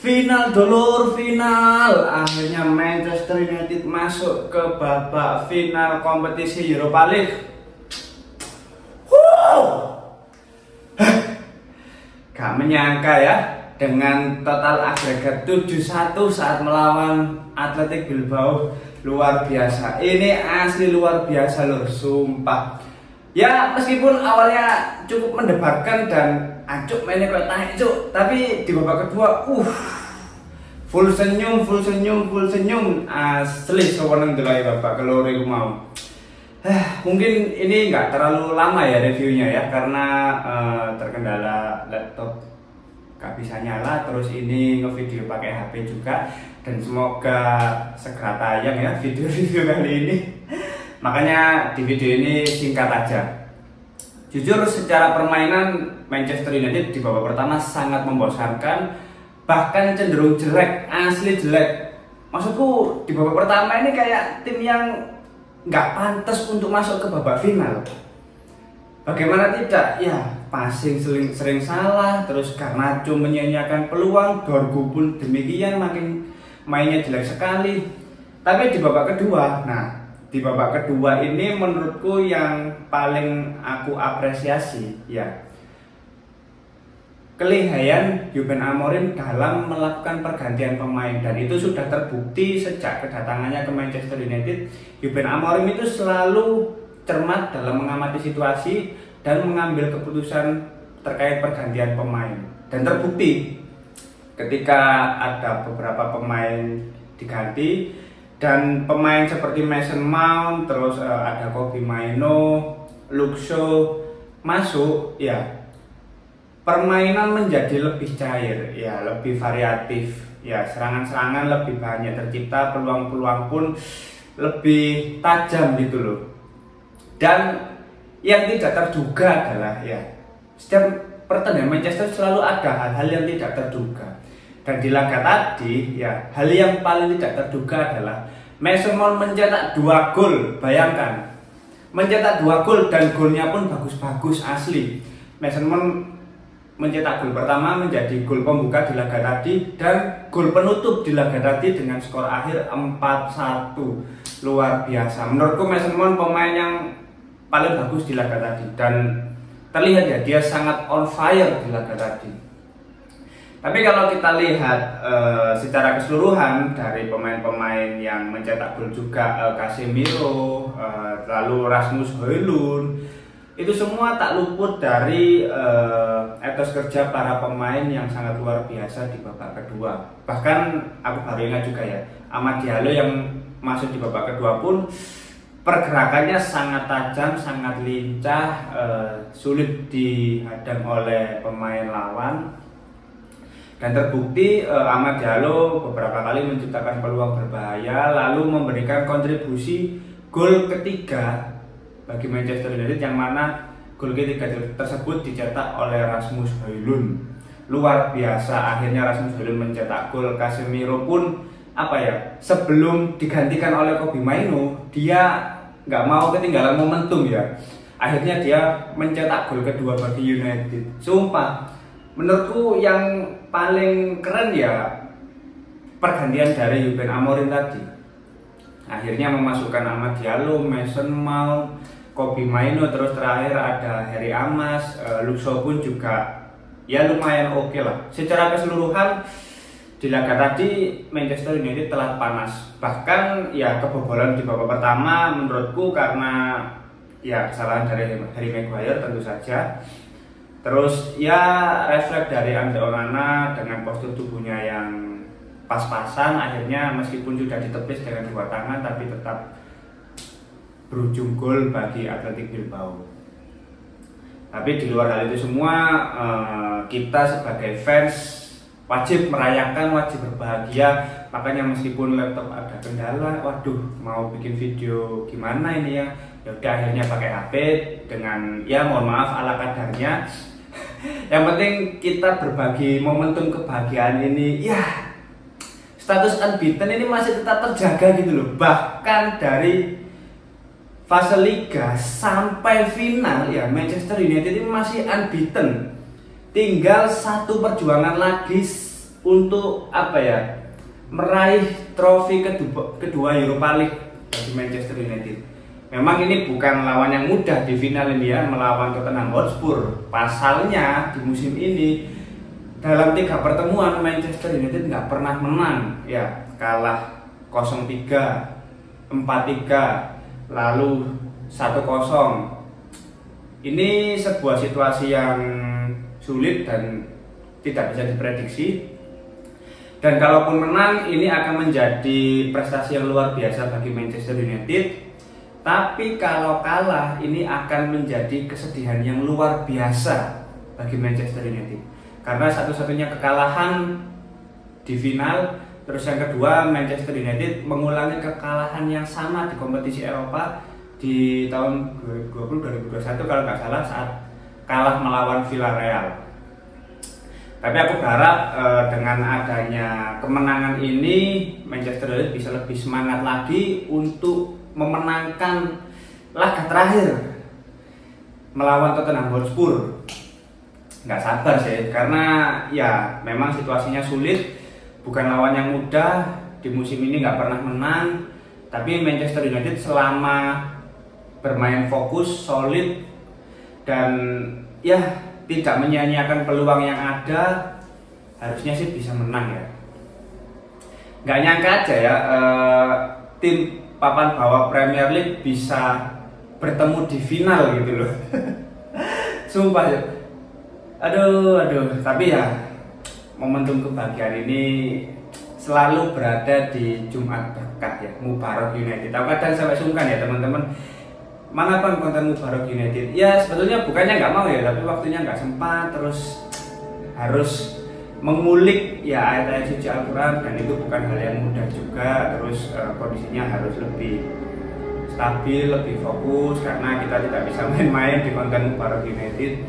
Final dulur, final. Akhirnya Manchester United masuk ke babak final kompetisi Europa League. Gak menyangka ya, dengan total agregat 7-1 saat melawan Athletic Bilbao. Luar biasa, ini asli luar biasa lur, sumpah. Ya meskipun awalnya cukup mendebarkan dan acuk mainnya kayak tarik cuk, tapi di babak kedua full senyum asli sewenang delay babak keloro iku mau. Mungkin ini nggak terlalu lama ya reviewnya ya, karena terkendala laptop gak bisa nyala, terus ini ngevideo pakai HP juga, dan semoga segera tayang ya video review kali ini. Makanya di video ini singkat aja. Jujur secara permainan Manchester United di babak pertama sangat membosankan, bahkan cenderung jelek, asli jelek. Maksudku di babak pertama ini kayak tim yang nggak pantas untuk masuk ke babak final. Bagaimana tidak? Ya passing sering salah, terus Garnacho menyia-nyiakan peluang, Dorgu pun demikian, makin mainnya jelek sekali. Tapi di babak kedua, di babak kedua ini menurutku yang paling aku apresiasi ya kelihayan Ruben Amorim dalam melakukan pergantian pemain, dan itu sudah terbukti sejak kedatangannya ke Manchester United. Ruben Amorim itu selalu cermat dalam mengamati situasi dan mengambil keputusan terkait pergantian pemain, dan terbukti ketika ada beberapa pemain diganti dan pemain seperti Mason Mount, terus ada Kobbie Mainoo, Luke Shaw masuk ya, permainan menjadi lebih cair ya, lebih variatif ya, serangan-serangan lebih banyak tercipta, peluang-peluang pun lebih tajam gitu loh. Dan yang tidak terduga adalah ya, setiap pertandingan Manchester selalu ada hal-hal yang tidak terduga. Dan di laga tadi ya, hal yang paling tidak terduga adalah Mason Mount mencetak 2 gol. Bayangkan, mencetak 2 gol dan golnya pun bagus-bagus asli. Mason Mount mencetak gol pertama menjadi gol pembuka di laga tadi, dan gol penutup di laga tadi dengan skor akhir 4-1. Luar biasa. Menurutku Mason Mount pemain yang paling bagus di laga tadi, dan terlihat ya dia sangat on fire di laga tadi. Tapi kalau kita lihat secara keseluruhan dari pemain-pemain yang mencetak gol juga, Casemiro, lalu Rasmus Højlund, itu semua tak luput dari etos kerja para pemain yang sangat luar biasa di babak kedua. Bahkan aku baru ingat juga ya, Amad Diallo yang masuk di babak kedua pun pergerakannya sangat tajam, sangat lincah, sulit dihadang oleh pemain lawan. Dan terbukti Amad Diallo beberapa kali menciptakan peluang berbahaya, lalu memberikan kontribusi gol ketiga bagi Manchester United, yang mana gol ketiga tersebut dicetak oleh Rasmus Højlund. Luar biasa, akhirnya Rasmus Højlund mencetak gol. Casemiro pun sebelum digantikan oleh Kobbie Mainoo, dia nggak mau ketinggalan momentum ya, akhirnya dia mencetak gol kedua bagi United. Sumpah, menurutku yang paling keren ya pergantian dari Ruben Amorim tadi. Akhirnya memasukkan Amad Diallo, Mason Mount, Kobbie Mainoo, terus terakhir ada Harry Amas, Luke Shaw pun juga ya lumayan oke lah. Secara keseluruhan di laga tadi Manchester United telah panas. Bahkan ya kebobolan di babak pertama menurutku karena ya kesalahan dari Harry Maguire tentu saja. Terus ya refleks dari Andre Onana dengan postur tubuhnya yang pas-pasan, akhirnya meskipun sudah ditepis dengan 2 tangan tapi tetap berujung gol bagi Athletic Bilbao. Tapi di luar hal itu semua, kita sebagai fans wajib merayakan, wajib berbahagia. Makanya meskipun laptop ada kendala, waduh mau bikin video gimana ini ya, udah akhirnya pakai HP dengan ya mohon maaf ala kadarnya. Yang penting kita berbagi momentum kebahagiaan ini ya. Status unbeaten ini masih tetap terjaga gitu loh. Bahkan dari fase liga sampai final ya, Manchester United ini masih unbeaten. Tinggal 1 perjuangan lagi untuk apa ya, meraih trofi kedua Europa League bagi Manchester United. Memang ini bukan lawan yang mudah di final ini ya, melawan Tottenham Hotspur. Pasalnya di musim ini dalam 3 pertemuan Manchester United nggak pernah menang ya, kalah 0-3, 4-3, lalu 1-0. Ini sebuah situasi yang sulit dan tidak bisa diprediksi. Dan kalaupun menang, ini akan menjadi prestasi yang luar biasa bagi Manchester United. Tapi kalau kalah, ini akan menjadi kesedihan yang luar biasa bagi Manchester United. Karena satu-satunya kekalahan di final. Terus yang kedua, Manchester United mengulangi kekalahan yang sama di kompetisi Eropa di tahun 2020-2021 kalau nggak salah, saat kalah melawan Villarreal. Tapi aku berharap dengan adanya kemenangan ini Manchester United bisa lebih semangat lagi untuk memenangkan laga terakhir melawan Tottenham Hotspur. Nggak sabar sih, karena ya memang situasinya sulit. Bukan lawan yang mudah, di musim ini nggak pernah menang. Tapi Manchester United selama bermain fokus, solid, dan ya tidak menyia-nyiakan peluang yang ada, harusnya sih bisa menang ya. Nggak nyangka aja ya, tim papan bawah Premier League bisa bertemu di final gitu loh. Sumpah ya. Aduh, tapi ya momentum kebahagiaan ini selalu berada di Jumat berkah ya, Mubarak United. Aku kadang sampai sungkan ya teman-teman, mana bang konten Mubarak United? Ya sebetulnya bukannya nggak mau ya, tapi waktunya nggak sempat, terus harus mengulik ya ayat-ayat suci Al-Quran, dan itu bukan hal yang mudah juga. Terus kondisinya harus lebih stabil, lebih fokus, karena kita tidak bisa main-main di konten Mubarak United.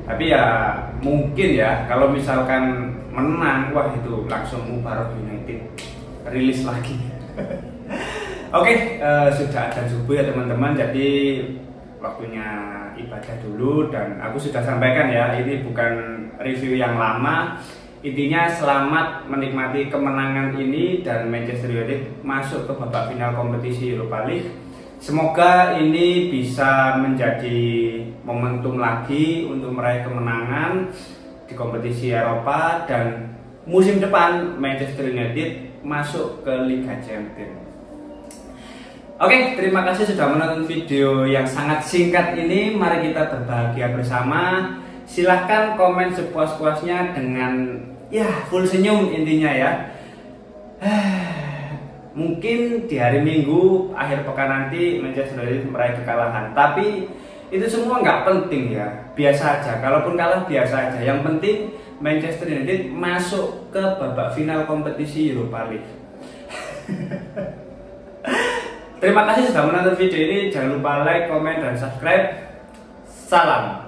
Tapi ya mungkin ya kalau misalkan menang, wah itu langsung Mubarak United rilis lagi. Oke, sudah adzan subuh ya teman-teman, jadi waktunya ibadah dulu. Dan aku sudah sampaikan ya, ini bukan review yang lama. Intinya selamat menikmati kemenangan ini dan Manchester United masuk ke babak final kompetisi Europa League. Semoga ini bisa menjadi momentum lagi untuk meraih kemenangan di kompetisi Eropa, dan musim depan Manchester United masuk ke Liga Champions. Oke, terima kasih sudah menonton video yang sangat singkat ini. Mari kita berbahagia bersama. Silahkan komen sepuas-puasnya dengan ya full senyum intinya ya. Mungkin di hari Minggu akhir pekan nanti Manchester United meraih kekalahan, tapi itu semua nggak penting ya, biasa aja. Kalaupun kalah biasa aja. Yang penting Manchester United masuk ke babak final kompetisi Europa League. Terima kasih sudah menonton video ini. Jangan lupa like, komen, dan subscribe. Salam.